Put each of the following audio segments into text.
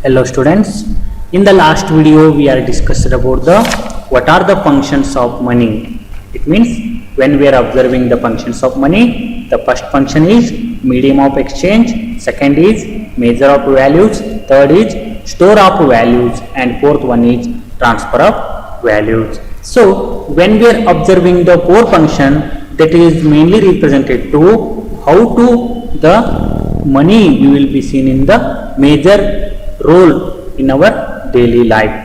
Hello students, in the last video we are discussed about the what are the functions of money. It means when we are observing the functions of money, the first function is medium of exchange, second is measure of values, third is store of values, and fourth one is transfer of values. So when we are observing the core function, that is mainly represented to how to the money we will be seen in the major role in our daily life.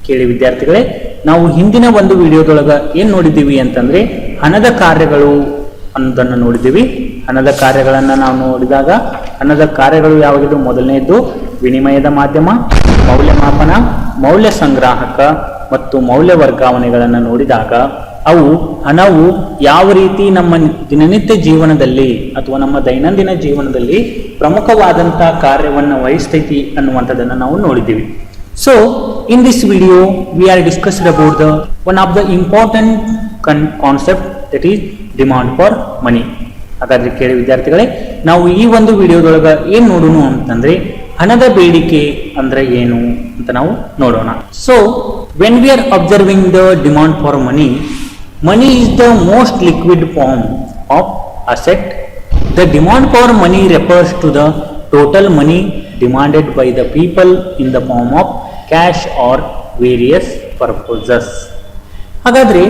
ಕೇಳಿ ವಿದ್ಯಾರ್ಥಿಗಳೇ, ನಾವು ಹಿಂದಿನ ಒಂದು ವಿಡಿಯೋದೊಳಗೆ ಏನು ನೋಡಿದ್ದೀವಿ ಅಂತಂದ್ರೆ ಹಣದ ಕಾರ್ಯಗಳು ಅನ್ನೋದನ್ನು ನೋಡಿದ್ದೀವಿ. ಹಣದ ಕಾರ್ಯಗಳನ್ನು ನಾವು ನೋಡಿದಾಗ ಹಣದ ಕಾರ್ಯಗಳು ಯಾವಾಗಿದ್ದು ಮೊದಲನೇದು ವಿನಿಮಯದ ಮಾಧ್ಯಮ, ಮೌಲ್ಯಮಾಪನ, ಮೌಲ್ಯ ಸಂಗ್ರಾಹಕ ಮತ್ತು ಮೌಲ್ಯ ವರ್ಗಾವಣೆಗಳನ್ನು ನೋಡಿದಾಗ ಹಣವು ಯಾವ ರೀತಿ ನಮ್ಮ ದಿನನಿತ್ಯ ಜೀವನದಲ್ಲಿ ಅಥವಾ ನಮ್ಮ ದೈನಂದಿನ ಜೀವನದಲ್ಲಿ ಪ್ರಮುಖವಾದಂತಹ ಕಾರ್ಯವನ್ನು ವಹಿಸ್ತೈತಿ ಅನ್ನುವಂಥದ್ದನ್ನು ನಾವು ನೋಡಿದ್ದೀವಿ. So in this video we are discussed about the one of the important concept that is demand for money. ಹಾಗಾದ್ರೆ ಕೇಳಿ ವಿದ್ಯಾರ್ಥಿಗಳೇ, ನಾವು ಈ ಒಂದು ವಿಡಿಯೋದೊಳಗೆ ಏನು ನೋಡೋಣ ಅಂತಂದ್ರೆ ಹಣದ ಬೇಡಿಕೆ ಅಂದ್ರೆ ಏನು ಅಂತ ನಾವು ನೋಡೋಣ. So when we are observing the demand for money, money is the most liquid form of asset. The demand for money refers to the total money demanded by the people in the form of cash or various purposes. ಹಾಗಾದ್ರೆ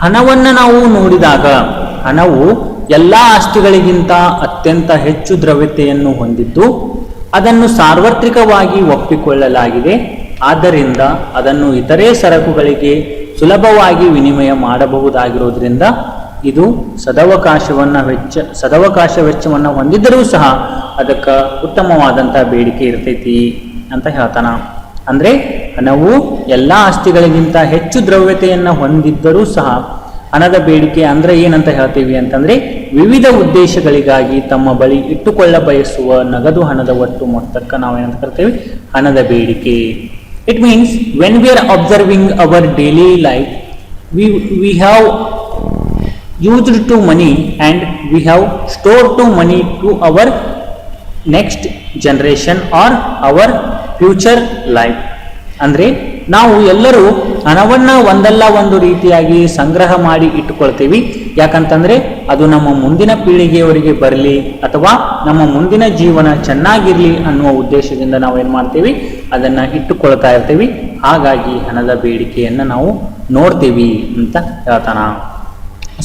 ಹಣವನ್ನು ನಾವು ನೋಡಿದಾಗ ಹಣವು ಎಲ್ಲ ಆಸ್ತಿಗಳಿಗಿಂತ ಅತ್ಯಂತ ಹೆಚ್ಚು ದ್ರವ್ಯತೆಯನ್ನು ಹೊಂದಿದ್ದು ಅದನ್ನು ಸಾರ್ವತ್ರಿಕವಾಗಿ ಒಪ್ಪಿಕೊಳ್ಳಲಾಗಿದೆ. ಆದ್ದರಿಂದ ಅದನ್ನು ಇತರೆ ಸರಕುಗಳಿಗೆ ಸುಲಭವಾಗಿ ವಿನಿಮಯ ಮಾಡಬಹುದಾಗಿರೋದ್ರಿಂದ ಇದು ಸದವಕಾಶ ವೆಚ್ಚವನ್ನು ಹೊಂದಿದ್ದರೂ ಸಹ ಅದಕ್ಕೆ ಉತ್ತಮವಾದಂತಹ ಬೇಡಿಕೆ ಇರ್ತೈತಿ ಅಂತ ಹೇಳ್ತಾನ. ಅಂದ್ರೆ ಹಣವು ಎಲ್ಲ ಆಸ್ತಿಗಳಿಗಿಂತ ಹೆಚ್ಚು ದ್ರವ್ಯತೆಯನ್ನು ಹೊಂದಿದ್ದರೂ ಸಹ ಹಣದ ಬೇಡಿಕೆ ಅಂದ್ರೆ ಏನಂತ ಹೇಳ್ತೀವಿ ಅಂತಂದ್ರೆ ವಿವಿಧ ಉದ್ದೇಶಗಳಿಗಾಗಿ ತಮ್ಮ ಬಳಿ ಇಟ್ಟುಕೊಳ್ಳ ಬಯಸುವ ನಗದು ಹಣದ ಒಟ್ಟು ಮೊತ್ತಕ್ಕೆ ನಾವೇನಂತ ಕರಿತೀವಿ, ಹಣದ ಬೇಡಿಕೆ. It means when we are observing our daily life, we have used to money and we have stored to money to our next generation or our future life. ಅಂದ್ರೆ ನಾವು ಎಲ್ಲರೂ ಹಣವನ್ನ ಒಂದಲ್ಲ ಒಂದು ರೀತಿಯಾಗಿ ಸಂಗ್ರಹ ಮಾಡಿ ಇಟ್ಟುಕೊಳ್ತೀವಿ. ಯಾಕಂತಂದ್ರೆ ಅದು ನಮ್ಮ ಮುಂದಿನ ಪೀಳಿಗೆಯವರಿಗೆ ಬರಲಿ ಅಥವಾ ನಮ್ಮ ಮುಂದಿನ ಜೀವನ ಚೆನ್ನಾಗಿರ್ಲಿ ಅನ್ನುವ ಉದ್ದೇಶದಿಂದ ನಾವು ಏನ್ ಮಾಡ್ತೀವಿ, ಅದನ್ನ ಇಟ್ಟುಕೊಳ್ತಾ ಇರ್ತೀವಿ. ಹಾಗಾಗಿ ಹಣದ ಬೇಡಿಕೆಯನ್ನ ನಾವು ನೋಡ್ತೀವಿ ಅಂತ ಹೇಳ್ತಾನ.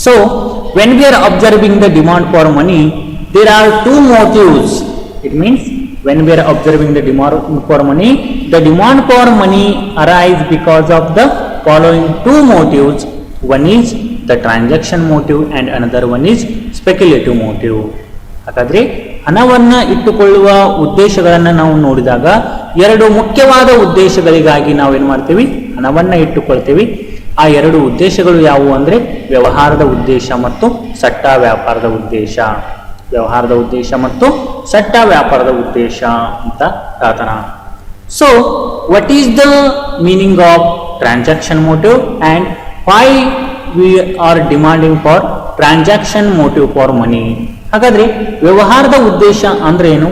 So when we are observing the demand for money, there are two motives. It means when we are observing the demand for money, the demand for money arise because of the following two motives. One is the transaction motive and another one is speculative motive. ಹಾಗಾದ್ರೆ ಹಣವನ್ನ ಇಟ್ಟುಕೊಳ್ಳುವ ಉದ್ದೇಶಗಳನ್ನ ನಾವು ನೋಡಿದಾಗ ಎರಡು ಮುಖ್ಯವಾದ ಉದ್ದೇಶಗಳಿಗಾಗಿ ನಾವು ಏನ್ ಮಾಡ್ತೀವಿ, ಹಣವನ್ನ ಇಟ್ಟುಕೊಳ್ತೀವಿ. ಆ ಎರಡು ಉದ್ದೇಶಗಳು ಯಾವುವು ಅಂದ್ರೆ ವ್ಯವಹಾರದ ಉದ್ದೇಶ ಮತ್ತು ಸಟ್ಟ ವ್ಯಾಪಾರದ ಉದ್ದೇಶ. ವ್ಯವಹಾರದ ಉದ್ದೇಶ ಮತ್ತು ಸಟ್ಟ ವ್ಯಾಪಾರದ ಉದ್ದೇಶ ಅಂತ ಹೇಳ್ತಾನ. So what is the meaning of transaction motive and why we are demanding for transaction motive for money? ಹಾಗಾದ್ರೆ ವ್ಯವಹಾರದ ಉದ್ದೇಶ ಅಂದ್ರೆ ಏನು,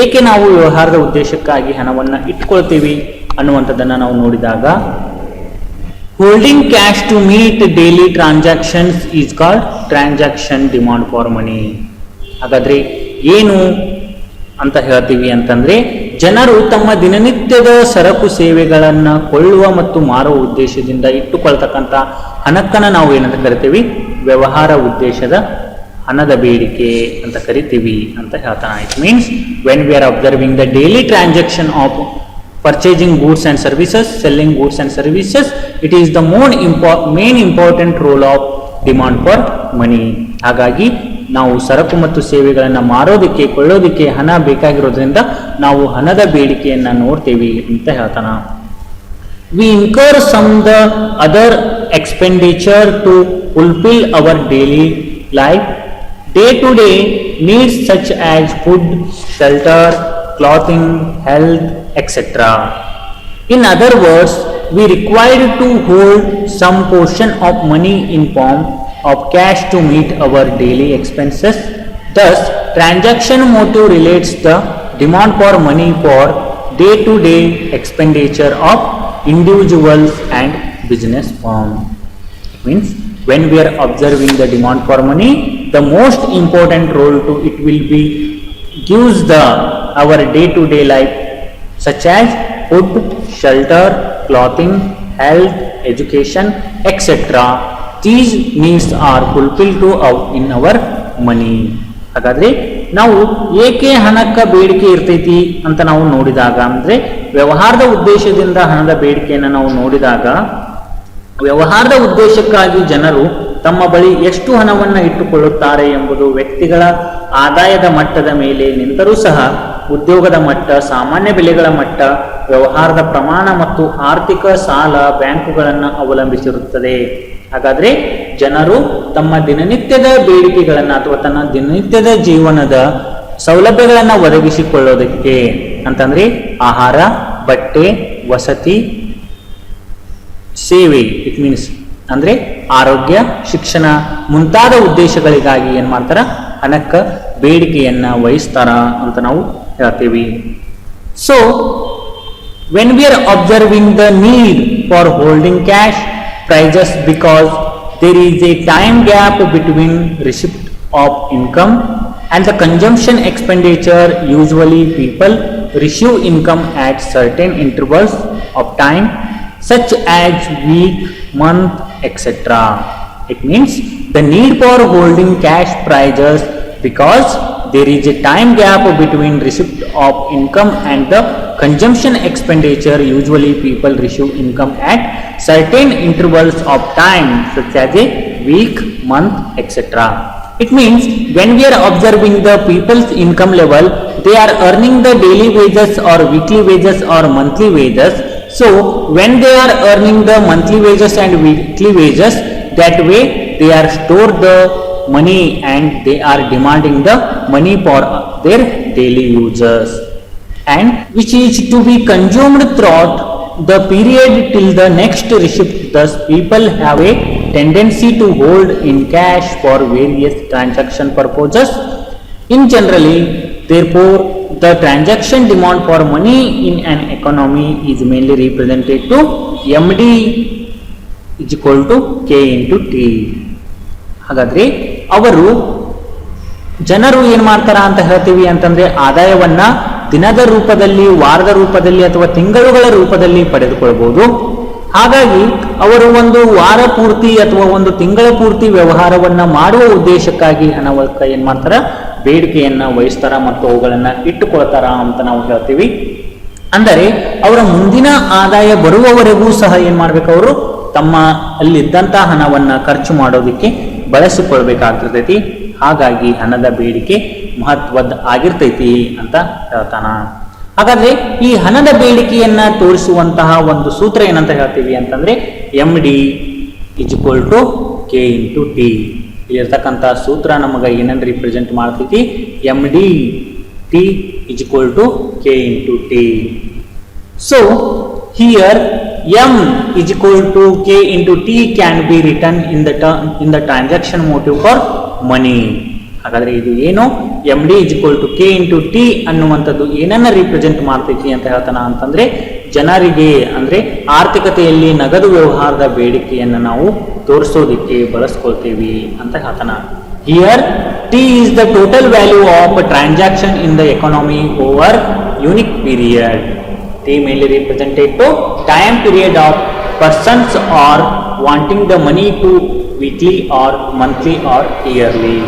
ಏಕೆ ನಾವು ವ್ಯವಹಾರದ ಉದ್ದೇಶಕ್ಕಾಗಿ ಹಣವನ್ನ ಇಟ್ಕೊಳ್ತೀವಿ ಅನ್ನುವಂಥದ್ದನ್ನ ನಾವು ನೋಡಿದಾಗ holding cash to meet daily transactions is called transaction demand for money. ಹಾಗಾದ್ರೆ ಏನು ಅಂತ ಹೇಳ್ತೀವಿ ಅಂತಂದ್ರೆ ಜನರು ತಮ್ಮ ದಿನನಿತ್ಯದ ಸರಕು ಸೇವೆಗಳನ್ನ ಕೊಳ್ಳುವ ಮತ್ತು ಮಾರುವ ಉದ್ದೇಶದಿಂದ ಇಟ್ಟುಕೊಳ್ತಕ್ಕಂಥ ಹಣಕ್ಕನ್ನ ನಾವು ಏನಂತ ಕರಿತೀವಿ, ವ್ಯವಹಾರ ಉದ್ದೇಶದ ಹಣದ ಬೇಡಿಕೆ ಅಂತ ಕರಿತೀವಿ ಅಂತ ಹೇಳ್ತಾನೆ. It means when we are observing the daily transaction of purchasing goods and services, selling goods and services, it is the main important role of demand for money. ಹಾಗಾಗಿ ನಾವು ಸರಕು ಮತ್ತು ಸೇವೆಗಳನ್ನ ಮಾರೋದಕ್ಕೆ ಕೊಳ್ಳೋದಕ್ಕೆ ಹಣ ಬೇಕಾಗಿರೋದ್ರಿಂದ ನಾವು ಹಣದ ಬೇಡಿಕೆಯನ್ನ ನೋಡ್ತೀವಿ ಅಂತ ಹೇಳ್ತಾನ. We incur some the other expenditure to fulfill our daily life, day-to-day needs such as food, shelter, clothing, health, etc. In other words, we require to hold some portion of money in form of cash to meet our daily expenses. Thus, transaction motive relates the demand for money for day-to-day expenditure of individuals and business firms. It means when we are observing the demand for money, the most important role to it will be gives the our day-to-day life, such as food, shelter, clothing, health, education, etc. These needs are fulfilled to in our money. ಹಾಗಾದ್ರೆ ನಾವು ಏಕೆ ಹಣಕ್ಕೆ ಬೇಡಿಕೆ ಇರ್ತೈತಿ ಅಂತ ನಾವು ನೋಡಿದಾಗ, ಅಂದ್ರೆ ವ್ಯವಹಾರದ ಉದ್ದೇಶದಿಂದ ಹಣದ ಬೇಡಿಕೆಯನ್ನು ನಾವು ನೋಡಿದಾಗ, ವ್ಯವಹಾರದ ಉದ್ದೇಶಕ್ಕಾಗಿ ಜನರು ತಮ್ಮ ಬಳಿ ಎಷ್ಟು ಹಣವನ್ನು ಇಟ್ಟುಕೊಳ್ಳುತ್ತಾರೆ ಎಂಬುದು ವ್ಯಕ್ತಿಗಳ ಆದಾಯದ ಮಟ್ಟದ ಮೇಲೆ ನಿಂತರೂ ಸಹ ಉದ್ಯೋಗದ ಮಟ್ಟ, ಸಾಮಾನ್ಯ ಬೆಲೆಗಳ ಮಟ್ಟ, ವ್ಯವಹಾರದ ಪ್ರಮಾಣ ಮತ್ತು ಆರ್ಥಿಕ ಸಾಲ ಬ್ಯಾಂಕುಗಳನ್ನು ಅವಲಂಬಿಸಿರುತ್ತದೆ. ಹಾಗಾದ್ರೆ ಜನರು ತಮ್ಮ ದಿನನಿತ್ಯದ ಬೇಡಿಕೆಗಳನ್ನು ಅಥವಾ ತನ್ನ ದಿನನಿತ್ಯದ ಜೀವನದ ಸೌಲಭ್ಯಗಳನ್ನು ಒದಗಿಸಿಕೊಳ್ಳೋದಕ್ಕೆ ಅಂತಂದ್ರೆ ಆಹಾರ, ಬಟ್ಟೆ, ವಸತಿ, ಸೇವೆ, ಇಟ್ ಮೀನ್ಸ್ ಅಂದ್ರೆ ಆರೋಗ್ಯ, ಶಿಕ್ಷಣ ಮುಂತಾದ ಉದ್ದೇಶಗಳಿಗಾಗಿ ಏನ್ ಮಾಡ್ತಾರ, ಹಣಕ್ಕ ಬೇಡಿಕೆಯನ್ನ ವಹಿಸ್ತಾರ ಅಂತ ನಾವು ಹೇಳ್ತೀವಿ. So when we are observing the need for holding cash prices, because there is a time gap between receipt of income and the consumption expenditure. Usually people receive income at certain intervals of time such as week, month, etc. It means the need for holding cash prices because there is a time gap between receipt of income and the consumption expenditure. Usually people receive income at certain intervals of time such as a week, month, etc. It means when we are observing the people's income level, they are earning the daily wages or weekly wages or monthly wages. So when they are earning the monthly wages and weekly wages, that way they are stored the money and they are demanding the money for their daily uses, and which is to be consumed throughout the period till the next receipt. Thus people have a tendency to hold in cash for various transaction purposes. In generally, therefore, the transaction demand for money in an economy is mainly represented to MD is equal to K into T. ಹಾಗಾದ್ರೆ ಅವರು ಜನರು ಏನ್ ಮಾಡ್ತಾರ ಅಂತ ಹೇಳ್ತೀವಿ ಅಂತಂದ್ರೆ ಆದಾಯವನ್ನ ದಿನದ ರೂಪದಲ್ಲಿ, ವಾರದ ರೂಪದಲ್ಲಿ ಅಥವಾ ತಿಂಗಳುಗಳ ರೂಪದಲ್ಲಿ ಪಡೆದುಕೊಳ್ಬಹುದು. ಹಾಗಾಗಿ ಅವರು ಒಂದು ವಾರ ಪೂರ್ತಿ ಅಥವಾ ಒಂದು ತಿಂಗಳ ಪೂರ್ತಿ ವ್ಯವಹಾರವನ್ನ ಮಾಡುವ ಉದ್ದೇಶಕ್ಕಾಗಿ ಹಣವಕ್ಕ ಏನ್ ಮಾಡ್ತಾರ, ಬೇಡಿಕೆಯನ್ನ ವಹಿಸ್ತಾರ ಮತ್ತು ಅವುಗಳನ್ನ ಇಟ್ಟುಕೊಳ್ತಾರ ಅಂತ ನಾವು ಹೇಳ್ತೀವಿ. ಅಂದರೆ ಅವರ ಮುಂದಿನ ಆದಾಯ ಬರುವವರೆಗೂ ಸಹ ಏನ್ ಮಾಡ್ಬೇಕು, ಅವರು ತಮ್ಮ ಅಲ್ಲಿದ್ದಂತಹ ಹಣವನ್ನ ಖರ್ಚು ಮಾಡೋದಕ್ಕೆ ಬಳಸಿಕೊಳ್ಬೇಕಾಗ್ತೈತಿ. ಹಾಗಾಗಿ ಹಣದ ಬೇಡಿಕೆ ಮಹತ್ವದ ಆಗಿರ್ತೈತಿ ಅಂತ ಹೇಳ್ತಾನ. ಹಾಗಾದ್ರೆ ಈ ಹಣದ ಬೇಡಿಕೆಯನ್ನ ತೋರಿಸುವಂತಹ ಒಂದು ಸೂತ್ರ ಏನಂತ ಹೇಳ್ತೀವಿ ಅಂತಂದ್ರೆ MD is equal to K into T. ಇಲ್ಲಿರ್ತಕ್ಕಂಥ ಸೂತ್ರ ನಮಗೆ ಏನನ್ನ ರಿಪ್ರೆಸೆಂಟ್ ಮಾಡ್ತೈತಿ, MD T is equal to K into T. So here M is equal to K into T can be written in the transaction motive for money. ಹಾಗಾದ್ರೆ ಇದು ಏನು, MD is equal to K into T ಅನ್ನುವಂಥದ್ದು ಏನನ್ನ represent ಮಾಡ್ತೈತಿ ಅಂತ ಹೇಳ್ತಾನ ಅಂತಂದ್ರೆ ಜನರಿಗೆ, ಅಂದ್ರೆ ಆರ್ಥಿಕತೆಯಲ್ಲಿ ನಗದು ವ್ಯವಹಾರದ ಬೇಡಿಕೆಯನ್ನು ನಾವು ತೋರಿಸೋದಿಕ್ಕೆ ಬಳಸ್ಕೊಳ್ತೀವಿ ಅಂತ ಹೇಳ್ತಾನ. Here T is the total value of a transaction in the economy over unique period. T mainly represented to time period of persons or wanting the money to weekly or monthly or yearly.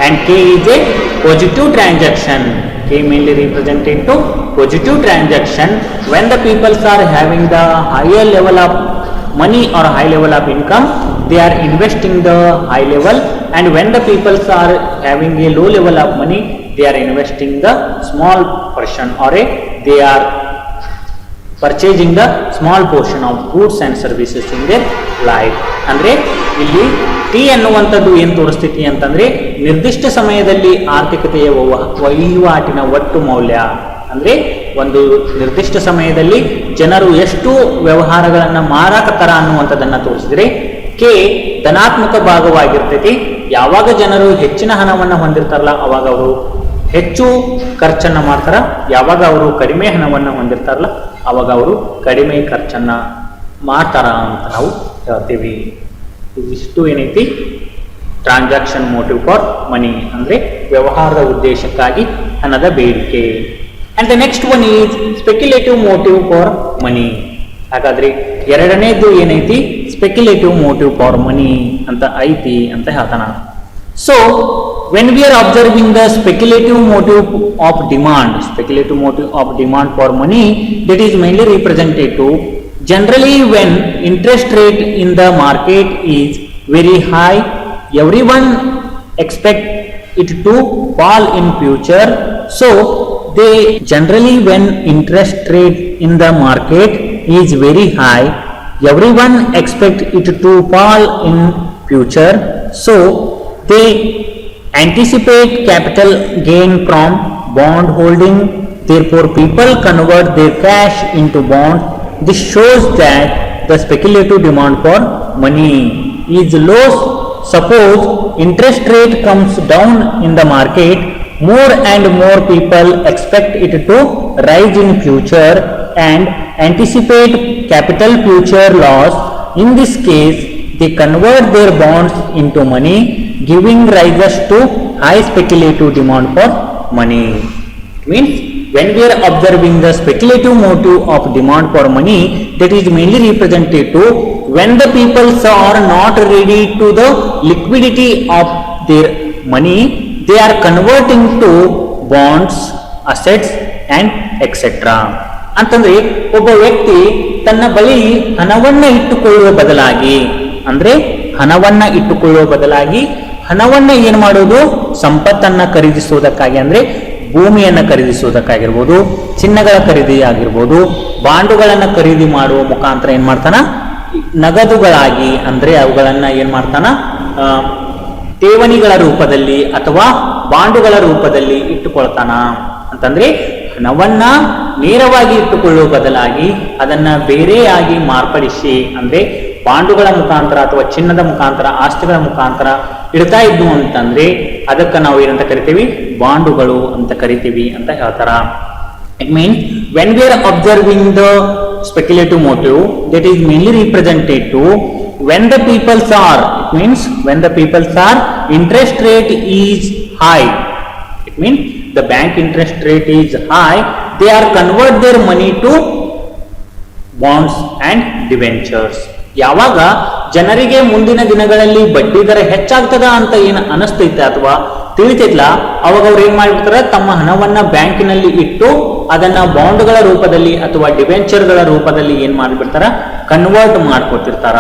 And K is a positive transaction. K mainly represented to positive transaction when the people are having the higher level of money or high level of income, they are investing the high level, and when the people are having a low level of money, they are investing the small portion, or they are purchasing the small portion of goods and services in their life. ಅಂದ್ರೆ ಇಲ್ಲಿ T ಅನ್ನುವಂಥದ್ದು ಏನು ತೋರಿಸ್ತೈತಿ ಅಂತಂದ್ರೆ ನಿರ್ದಿಷ್ಟ ಸಮಯದಲ್ಲಿ ಆರ್ಥಿಕತೆಯ ವಹಿವಾಟಿನ ಒಟ್ಟು ಮೌಲ್ಯ, ಅಂದ್ರೆ ಒಂದು ನಿರ್ದಿಷ್ಟ ಸಮಯದಲ್ಲಿ ಜನರು ಎಷ್ಟು ವ್ಯವಹಾರಗಳನ್ನ ಮಾರಾಕತ್ತಾರ ಅನ್ನುವಂಥದ್ದನ್ನ ತೋರಿಸಿದ್ರೆ ಕೆ ಧನಾತ್ಮಕ ಭಾಗವಾಗಿರ್ತೈತಿ. ಯಾವಾಗ ಜನರು ಹೆಚ್ಚಿನ ಹಣವನ್ನು ಹೊಂದಿರ್ತಾರಲ್ಲ ಅವಾಗ ಅವರು ಹೆಚ್ಚು ಖರ್ಚನ್ನು ಮಾಡ್ತಾರ. ಯಾವಾಗ ಅವರು ಕಡಿಮೆ ಹಣವನ್ನು ಹೊಂದಿರ್ತಾರಲ್ಲ ಅವಾಗ ಅವರು ಕಡಿಮೆ ಖರ್ಚನ್ನು ಮಾಡ್ತಾರ ಅಂತ ನಾವು ಹೇಳ್ತೀವಿ. ಇವಿಷ್ಟು ಏನೈತಿ ಟ್ರಾನ್ಸಾಕ್ಷನ್ ಮೋಟಿವ್ ಫಾರ್ ಮನಿ, ಅಂದರೆ ವ್ಯವಹಾರದ ಉದ್ದೇಶಕ್ಕಾಗಿ ಹಣದ ಬೇಡಿಕೆ. And the next one is speculative motive for money. ಹಾಗಾದ್ರೆ ಎರಡನೇದು ಏನೈತಿ ಸ್ಪೆಕ್ಯುಲೇಟಿವ್ ಮೋಟಿವ್ ಫಾರ್ ಮನಿ ಅಂತ ಐತಿ ಅಂತ ಹೇಳ್ತಾನ. So when we are observing the speculative motive of demand for money, that is mainly represented to generally when interest rate in the market is very high, everyone expect it to fall in future. So they generally when interest rate in the market is very high, everyone expect it to fall in future. So they anticipate capital gain from bond holding. Therefore people convert their cash into bonds. This shows that the speculative demand for money is low. Suppose interest rate comes down in the market, more and more people expect it to rise in future and anticipate capital future loss. In this case they convert their bonds into money, giving rise to high speculative demand for money. It means when we are observing the speculative motive of demand for money, that is mainly represented to when the people are not ready to the liquidity of their money, they are converting to bonds, assets and etc. ಅಂತಂದ್ರೆ ಒಬ್ಬ ವ್ಯಕ್ತಿ ತನ್ನ ಬಳಿ ಹಣವನ್ನ ಇಟ್ಟುಕೊಳ್ಳುವ ಬದಲಾಗಿ, ಅಂದ್ರೆ ಹಣವನ್ನ ಇಟ್ಟುಕೊಳ್ಳುವ ಬದಲಾಗಿ ಹಣವನ್ನ ಏನ್ ಮಾಡೋದು, ಸಂಪತ್ತನ್ನ ಖರೀದಿಸುವುದಕ್ಕಾಗಿ, ಅಂದ್ರೆ ಭೂಮಿಯನ್ನ ಖರೀದಿಸುವುದಕ್ಕಾಗಿರ್ಬೋದು, ಚಿನ್ನಗಳ ಖರೀದಿ ಆಗಿರ್ಬೋದು, ಬಾಂಡುಗಳನ್ನ ಖರೀದಿ ಮಾಡುವ ಮುಖಾಂತರ ಏನ್ ಮಾಡ್ತಾನ, ನಗದುಗಳಾಗಿ ಅಂದ್ರೆ ಅವುಗಳನ್ನ ಏನ್ ಮಾಡ್ತಾನ, ಠೇವಣಿಗಳ ರೂಪದಲ್ಲಿ ಅಥವಾ ಬಾಂಡುಗಳ ರೂಪದಲ್ಲಿ ಇಟ್ಟುಕೊಳ್ತಾನ. ಅಂತಂದ್ರೆ ಹಣವನ್ನ ನೇರವಾಗಿ ಇಟ್ಟುಕೊಳ್ಳುವ ಬದಲಾಗಿ ಅದನ್ನ ಬೇರೆಯಾಗಿ ಮಾರ್ಪಡಿಸಿ, ಅಂದ್ರೆ ಬಾಂಡುಗಳ ಮುಖಾಂತರ ಅಥವಾ ಚಿನ್ನದ ಮುಖಾಂತರ, ಆಸ್ತಿಗಳ ಮುಖಾಂತರ ಇಡ್ತಾ ಇದ್ವು ಅಂತಂದ್ರೆ ಅದಕ್ಕೆ ನಾವು ಏನಂತ ಕರಿತೀವಿ, ಬಾಂಡುಗಳು ಅಂತ ಕರಿತೀವಿ ಅಂತ ಹೇಳ್ತಾರ. It means when we are observing the speculative motive, that is mainly represented to when the peoples are, it means when the peoples are interest rate is high, it means the bank interest rate is high, they are convert their money to bonds and debentures. ಯಾವಾಗ ಜನರಿಗೆ ಮುಂದಿನ ದಿನಗಳಲ್ಲಿ ಬಡ್ಡಿ ದರ ಹೆಚ್ಚಾಗ್ತದ ಅಂತ ಏನು ಅನಿಸ್ತೈತೆ ಅಥವಾ ತಿಳಿತೈತ್ಲ, ಅವಾಗ ಅವ್ರು ಏನ್ ಮಾಡಿಬಿಡ್ತಾರೆ, ತಮ್ಮ ಹಣವನ್ನ ಬ್ಯಾಂಕಿನಲ್ಲಿ ಇಟ್ಟು ಅದನ್ನ ಬಾಂಡ್ಗಳ ರೂಪದಲ್ಲಿ ಅಥವಾ ಡಿವೆಂಚರ್ಗಳ ರೂಪದಲ್ಲಿ ಏನ್ ಮಾಡಿಬಿಡ್ತಾರ, ಕನ್ವರ್ಟ್ ಮಾಡ್ಕೊತಿರ್ತಾರ.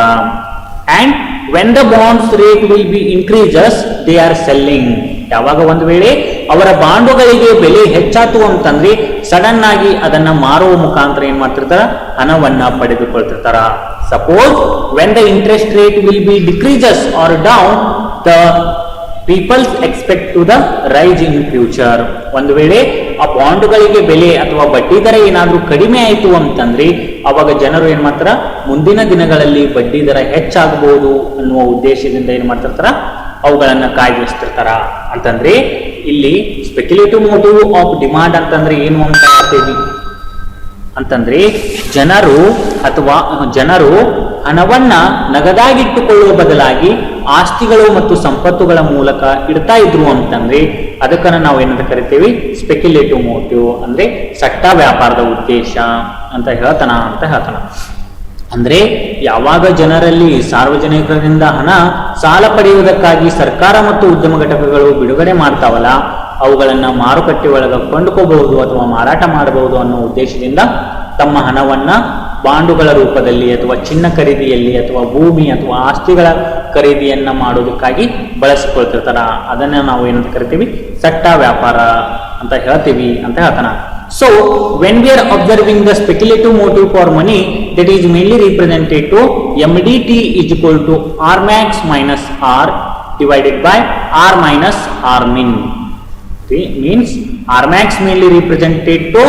And when the bonds rate will be increases they are selling. ಯಾವಾಗ ಒಂದು ವೇಳೆ ಅವರ ಬಾಂಡುಗಳಿಗೆ ಬೆಲೆ ಹೆಚ್ಚಾತು ಅಂತಂದ್ರೆ ಸಡನ್ ಆಗಿ ಅದನ್ನ ಮಾರುವ ಮುಖಾಂತರ ಏನ್ ಮಾಡ್ತಿರ್ತಾರ, ಹಣವನ್ನ ಪಡೆದುಕೊಳ್ತಿರ್ತಾರ. Suppose when the interest rate will be decreases or down, the peoples expect to the rise in future. ಒಂದು ವೇಳೆ ಆ ಬಾಂಡ್ಗಳಿಗೆ ಬೆಲೆ ಅಥವಾ ಬಡ್ಡಿ ದರ ಏನಾದ್ರೂ ಕಡಿಮೆ ಆಯಿತು ಅಂತಂದ್ರೆ ಅವಾಗ ಜನರು ಏನ್ ಮಾಡ್ತಾರ, ಮುಂದಿನ ದಿನಗಳಲ್ಲಿ ಬಡ್ಡಿ ದರ ಹೆಚ್ಚಾಗಬಹುದು ಅನ್ನುವ ಉದ್ದೇಶದಿಂದ ಏನ್ ಮಾಡ್ತಿರ್ತಾರ, ಅವುಗಳನ್ನ ಕಾಯ್ದಿರಿಸ್ತಿರ್ತಾರ. ಅಂತಂದ್ರೆ ಇಲ್ಲಿ ಸ್ಪೆಕ್ಯುಲೇಟಿವ್ ಮೋಟಿವ್ ಆಫ್ ಡಿಮಾಂಡ್ ಅಂತಂದ್ರೆ ಏನು ಅಂತ ಹೇಳ್ತೀವಿ ಅಂತಂದ್ರೆ ಜನರು ಹಣವನ್ನ ನಗದಾಗಿಟ್ಟುಕೊಳ್ಳುವ ಬದಲಾಗಿ ಆಸ್ತಿಗಳು ಮತ್ತು ಸಂಪತ್ತುಗಳ ಮೂಲಕ ಇಡ್ತಾ ಇದ್ರು ಅಂತಂದ್ರೆ ಅದಕ್ಕನ್ನ ನಾವು ಏನಂತ ಕರಿತೀವಿ, ಸ್ಪೆಕ್ಯುಲೇಟಿವ್ ಮೋಟಿವ್, ಅಂದ್ರೆ ಸಟ್ಟ ವ್ಯಾಪಾರದ ಉದ್ದೇಶ ಅಂತ ಹೇಳ್ತಾನ. ಅಂದ್ರೆ ಯಾವಾಗ ಜನರಲ್ಲಿ ಸಾರ್ವಜನಿಕರಿಂದ ಹಣ ಸಾಲ ಪಡೆಯುವುದಕ್ಕಾಗಿ ಸರ್ಕಾರ ಮತ್ತು ಉದ್ಯಮ ಘಟಕಗಳು ಬಿಡುಗಡೆ ಮಾಡ್ತಾವಲ್ಲ, ಅವುಗಳನ್ನ ಮಾರುಕಟ್ಟೆ ಒಳಗೆ ಕೊಂಡುಕೋಬಹುದು ಅಥವಾ ಮಾರಾಟ ಮಾಡಬಹುದು ಅನ್ನೋ ಉದ್ದೇಶದಿಂದ ತಮ್ಮ ಹಣವನ್ನ ಬಾಂಡುಗಳ ರೂಪದಲ್ಲಿ ಅಥವಾ ಚಿನ್ನ ಖರೀದಿಯಲ್ಲಿ ಅಥವಾ ಭೂಮಿ ಅಥವಾ ಆಸ್ತಿಗಳ ಖರೀದಿಯನ್ನ ಮಾಡೋದಕ್ಕಾಗಿ ಬಳಸಿಕೊಳ್ತಿರ್ತಾರ. ಅದನ್ನ ನಾವು ಏನಂತ ಕರಿತೀವಿ, ಸಟ್ಟ ವ್ಯಾಪಾರ ಅಂತ ಹೇಳ್ತೀವಿ ಅಂತ ಹೇಳ್ತಾನ. So when we are observing the speculative motive for money, that is mainly represented to MDT is equal to R max minus R divided by R minus R min. Okay, means R max mainly represented to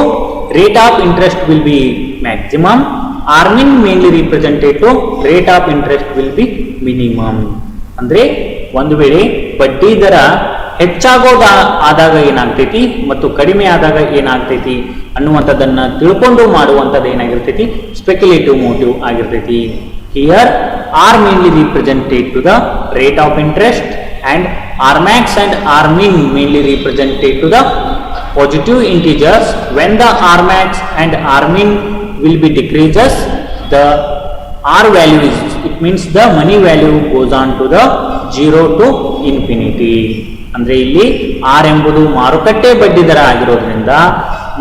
rate of interest will be maximum, R min mainly represented to rate of interest will be minimum. ಅಂದ್ರೆ ಒಂದು ವೇಳೆ ಬಡ್ಡಿ ದರ ಆದಾಗ ಏನಾಗ್ತೈತಿ ಮತ್ತು ಕಡಿಮೆ ಆದಾಗ ಏನಾಗ್ತೈತಿ ಅನ್ನುವಂಥದ್ದನ್ನ ತಿಳ್ಕೊಂಡು ಮಾಡುವಂಥದ್ದು ಏನಾಗಿರ್ತೈತಿ ಸ್ಪೆಕ್ಯುಲೇಟಿವ್ ಮೋಟಿವ್ ಆಗಿರ್ತೈತಿ. Here are mainly represented to the rate of interest and R max and R min mainly represented to the positive integers. When the R max and R min will be decreases, the R value is, it means the money value goes on to the 0 to infinity. ಅಂದ್ರೆ ಇಲ್ಲಿ R ಎಂಬುದು ಮಾರುಕಟ್ಟೆ ಬಡ್ಡಿ ದರ ಆಗಿರೋದ್ರಿಂದ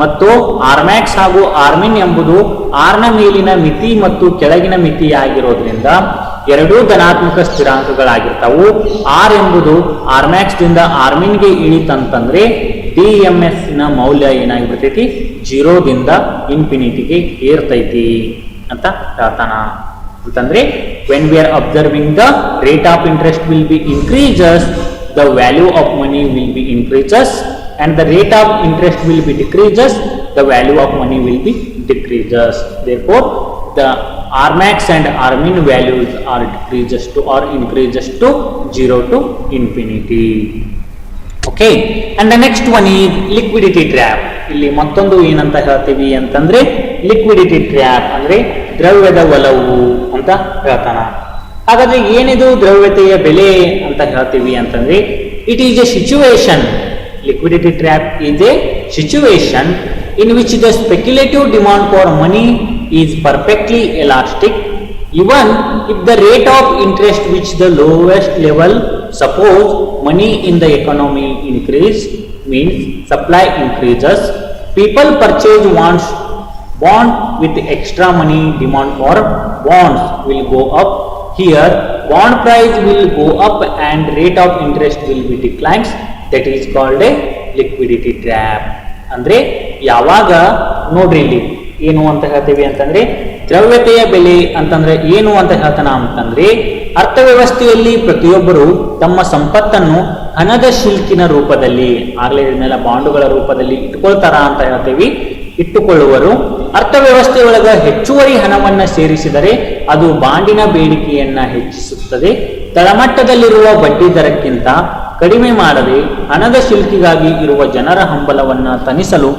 ಮತ್ತು R Max ಹಾಗೂ R ಮಿನ್ ಎಂಬುದು ಆರ್ ನ ಮೇಲಿನ ಮಿತಿ ಮತ್ತು ಕೆಳಗಿನ ಮಿತಿ ಆಗಿರೋದ್ರಿಂದ ಎರಡೂ ಧನಾತ್ಮಕ ಸ್ಥಿರಾಂಕಗಳಾಗಿರ್ತಾವು. ಆರ್ ಎಂಬುದು ಆರ್ ಮ್ಯಾಕ್ಸ್ ದಿಂದ ಆರ್ ಮಿನ್ಗೆ ಇಳಿತಂತಂದ್ರೆ DMS ನ ಮೌಲ್ಯ ಏನಾಗಿರ್ತೈತಿ 0 ದಿಂದ ಇನ್ಫಿನಿಟಿಗೆ ಏರ್ತೈತಿ ಅಂತ ಹೇಳ್ತಾನ. ಅಂತಂದ್ರೆ when we are observing the rate of interest will be increases, the value of money will be increases, and the rate of interest will be decreases, the value of money will be decreases. Therefore the R max and R min values are decreases to or increases to 0 to infinity. Okay, and the next one is liquidity trap. ಇಲ್ಲಿ ಮತ್ತೊಂದು ಏನಂತ ಹೇಳ್ತೀವಿ ಅಂತಂದ್ರೆ liquidity trap ಅಂದ್ರೆ ದ್ರವ್ಯದ ಒಲವು ಅಂತ ಹೇಳ್ತಾನ. ಹಾಗಾದ್ರೆ ಏನಿದು ದ್ರವ್ಯತೆಯ ಬೆಲೆ ಅಂತ ಹೇಳ್ತೀವಿ ಅಂತಂದ್ರೆ it is A situation. Liquidity trap is a situation in which the speculative demand for money is perfectly elastic, even if the rate of interest which the lowest level, suppose money in the economy increase, means supply increases, people purchase bond with extra money, demand for bonds will go up. Here bond price will go up and rate of interest will be declines. That is called a liquidity trap. ಅಂದ್ರೆ ಯಾವಾಗ ನೋಡ್ರಿ ಇಲ್ಲಿ ಏನು ಅಂತ ಹೇಳ್ತೀವಿ ಅಂತಂದ್ರೆ ದ್ರವ್ಯತೆಯ ಬೆಲೆ ಅಂತಂದ್ರೆ ಏನು ಅಂತ ಹೇಳ್ತಾನ ಅಂತಂದ್ರೆ ಅರ್ಥವ್ಯವಸ್ಥೆಯಲ್ಲಿ ಪ್ರತಿಯೊಬ್ಬರು ತಮ್ಮ ಸಂಪತ್ತನ್ನು ಹಣದ ಶಿಲ್ಕಿನ ರೂಪದಲ್ಲಿ ಆಗ್ಲೇ ಇದನ್ನೆಲ್ಲ ಬಾಂಡುಗಳ ರೂಪದಲ್ಲಿ ಇಟ್ಕೊಳ್ತಾರ ಅಂತ ಹೇಳ್ತೀವಿ. ಇಟ್ಟುಕೊಳ್ಳುವರು. ಅರ್ಥವ್ಯವಸ್ಥೆಯೊಳಗ ಹೆಚ್ಚುವರಿ ಹಣವನ್ನ ಸೇರಿಸಿದರೆ ಅದು ಬಾಂಡಿನ ಬೇಡಿಕೆಯನ್ನ ಹೆಚ್ಚಿಸುತ್ತದೆ. ತಳಮಟ್ಟದಲ್ಲಿರುವ ಬಡ್ಡಿ ದರಕ್ಕಿಂತ ಕಡಿಮೆ ಮಾಡದೆ ಹಣದ ಶಿಲ್ಕಿಗಾಗಿ ಇರುವ ಜನರ ಹಂಬಲವನ್ನ ತಣಿಸಲು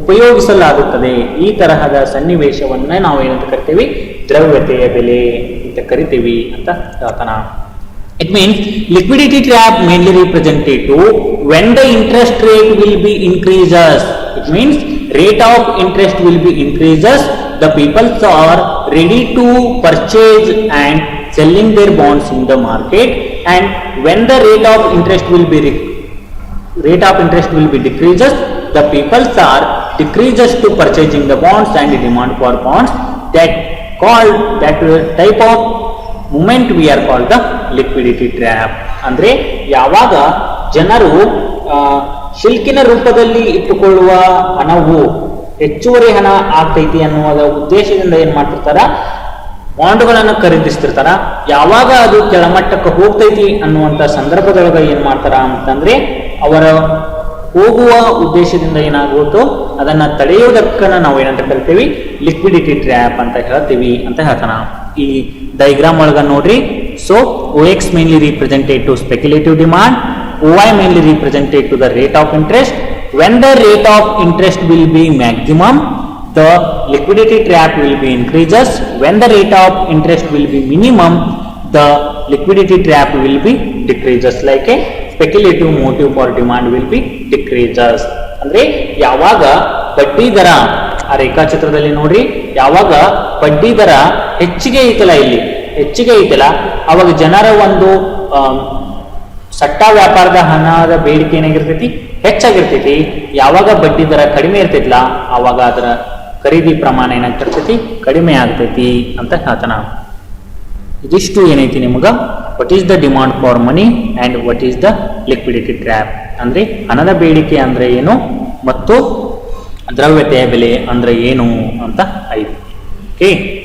ಉಪಯೋಗಿಸಲಾಗುತ್ತದೆ. ಈ ತರಹದ ಸನ್ನಿವೇಶವನ್ನ ನಾವು ಏನಂತ ಕರಿತೀವಿ ದ್ರವ್ಯತೆಯ ಬೆಲೆ ಅಂತ ಕರಿತೀವಿ ಅಂತ ಹೇಳ್ತಾನ. It means liquidity trap mainly represented to when the interest rate will be increases. It means rate of interest will be increases. The people are ready to purchase and selling their bonds in the market, and when the rate of interest will be decreases, the people are decreases to purchasing the bonds and demand for bonds. That type of movement we are called the liquidity trap. ಅಂದ್ರೆ ಯಾವಾಗ ಜನರು ಶಿಲ್ಕಿನ ರೂಪದಲ್ಲಿ ಇಟ್ಟುಕೊಳ್ಳುವ ಹಣವು ಹೆಚ್ಚುವರಿ ಹಣ ಆಗ್ತೈತಿ ಅನ್ನುವ ಉದ್ದೇಶದಿಂದ ಏನ್ ಮಾಡ್ತಿರ್ತಾರ ಬಾಂಡ್ಗಳನ್ನು ಖರೀದಿಸ್ತಿರ್ತಾರ. ಯಾವಾಗ ಅದು ಕೆಳಮಟ್ಟಕ್ಕೆ ಹೋಗ್ತೈತಿ ಅನ್ನುವಂತ ಸಂದರ್ಭದೊಳಗ ಏನ್ ಮಾಡ್ತಾರ ಅಂತಂದ್ರೆ ಅವರ ಹೋಗುವ ಉದ್ದೇಶದಿಂದ ಏನಾಗುತ್ತೋ ಅದನ್ನ ತಡೆಯುವುದಕ್ಕನ್ನ ನಾವು ಏನಂತ ಕರಿತೀವಿ ಲಿಕ್ವಿಡಿಟಿ ಟ್ರ್ಯಾಪ್ ಅಂತ ಹೇಳ್ತೀವಿ ಅಂತ ಹೇಳ್ತಾನ. ಈ ಡೈಗ್ರಾಮ್ ಒಳಗ ನೋಡ್ರಿ. So OX mainly represented to speculative demand, OY mainly represented to the rate of interest. When the rate of interest will be maximum, the liquidity trap will be increases. When the rate of interest will be minimum, the liquidity trap will be decreases. Like a speculative motive for demand will be decreases. ಅಂದ್ರೆ ಯಾವಾಗ ಬಡ್ಡಿ ದರ ಆ ರೇಖಾಚಿತ್ರದಲ್ಲಿ ನೋಡ್ರಿ, ಯಾವಾಗ ಬಡ್ಡಿ ದರ ಹೆಚ್ಚಿಗೆ ಐತಲ್ಲ, ಇಲ್ಲಿ ಹೆಚ್ಚಿಗೆ ಐತಲ್ಲ, ಅವಾಗ ಜನರ ಒಂದು ಸಟ್ಟ ವ್ಯಾಪಾರದ ಹಣದ ಬೇಡಿಕೆ ಏನಾಗಿರ್ತೈತಿ ಹೆಚ್ಚಾಗಿರ್ತೈತಿ. ಯಾವಾಗ ಬಡ್ಡಿ ದರ ಕಡಿಮೆ ಇರ್ತೈತಿಲ್ಲ ಆವಾಗ ಅದರ ಖರೀದಿ ಪ್ರಮಾಣ ಏನಾಗ್ತಿರ್ತೈತಿ ಕಡಿಮೆ ಆಗ್ತೈತಿ ಅಂತ ಹೇಳ್ತಾನ. ಇದಿಷ್ಟು ಏನೈತಿ ನಿಮಗ what is the demand for money and what is the liquidity trap. ಅಂದ್ರೆ ಹಣದ ಬೇಡಿಕೆ ಅಂದ್ರೆ ಏನು ಮತ್ತು ದ್ರವ್ಯತೆಯ ಬೆಲೆ ಅಂದ್ರೆ ಏನು ಅಂತ ಐತಿ. ಓಕೆ.